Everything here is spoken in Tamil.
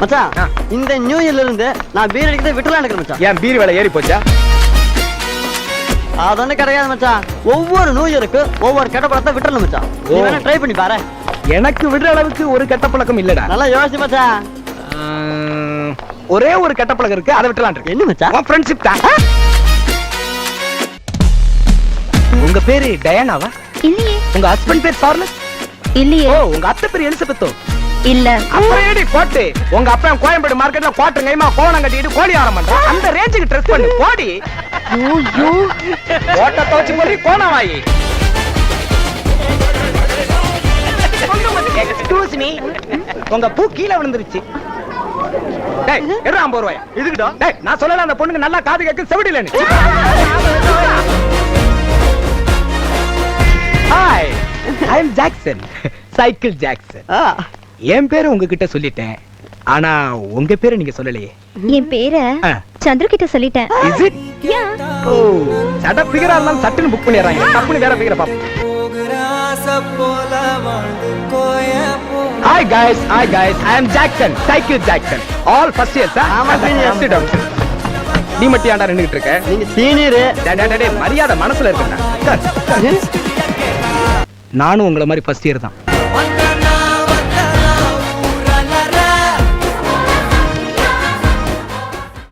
மச்சான் இந்த நியூ இயர்ல இருந்து நான் பீர் அடிக்கிறத விட்டுலாம் இருக்கிறேன் மச்சான். ஏன் பீர் விலை ஏறி போச்சா? அது ஒண்ணு கிடையாது மச்சான். ஒவ்வொரு நியூ இயருக்கு ஒவ்வொரு கெட்ட பழத்தை விட்டுறணும் மச்சான். நீ வேணா ட்ரை பண்ணி பாரு. எனக்கு விடுற அளவுக்கு ஒரு கெட்ட பழக்கம் இல்லடா. நல்லா யோசிச்சு மச்சான். ஒரே ஒரு கெட்ட பழக்கம் இருக்கு, அதை விட்டுலாம் இருக்கு. என்ன மச்சான்? உன் ஃப்ரெண்ட்ஷிப் தான். உங்க பேரு டயானாவா? இல்லையே. உங்க ஹஸ்பண்ட் பேர் சார்லஸ்? இல்லையே. ஓ, உங்க அத்தை பேர் எலிசபெத்தோ? இல்ல. அப்புறம் ஏடி போட்டு உங்க அப்பா கோயம்பேடு மார்க்கெட்ல கோட்டை கைமா கோணம் கட்டிட்டு கோழி ஆரம் பண்றான். அந்த ரேஞ்சுக்கு ட்ரெஸ் பண்ணி போடி. ஐயோ கோட்டை தோச்சு போடி கோணம் வாயி. எக்ஸ்கியூஸ் மீ, உங்க பூ கீழே விழுந்துருச்சு. டேய் எடு 50 ரூபாய். இதுக்குடா. டேய் நான் சொல்லல அந்த பொண்ணுக்கு நல்லா காது கேக்கு செவிடிலன்னு. ஹாய், ஐ அம் ஜாக்சன், சைக்கிள் ஜாக்சன். என் பேரை உங்ககிட்ட சொல்லிட்டேன், ஆனா உங்க பேரை நீங்க சொல்லலையே. என் பேரை சந்திர கிட்ட சொல்லிட்டேன். Is it? யா. ஓ, சட ஃபிகரா இருந்தாலும் சட்டுன்னு புக் பண்ணிடுறாங்க. தப்புன்னு வேற ஃபிகரை பாப்போம். Hi guys, I am Jackson, Cycle Jackson. All first year, sir. ஆமா, senior. Sit down. நீ மட்டும் ஏன்டா நின்னுட்டு இருக்க? நீங்க சீனியர். டேய் மரியாதை மனசுல இருக்குடா. நானும் உங்கள மாதிரி ஃபர்ஸ்ட் இயர் தான்.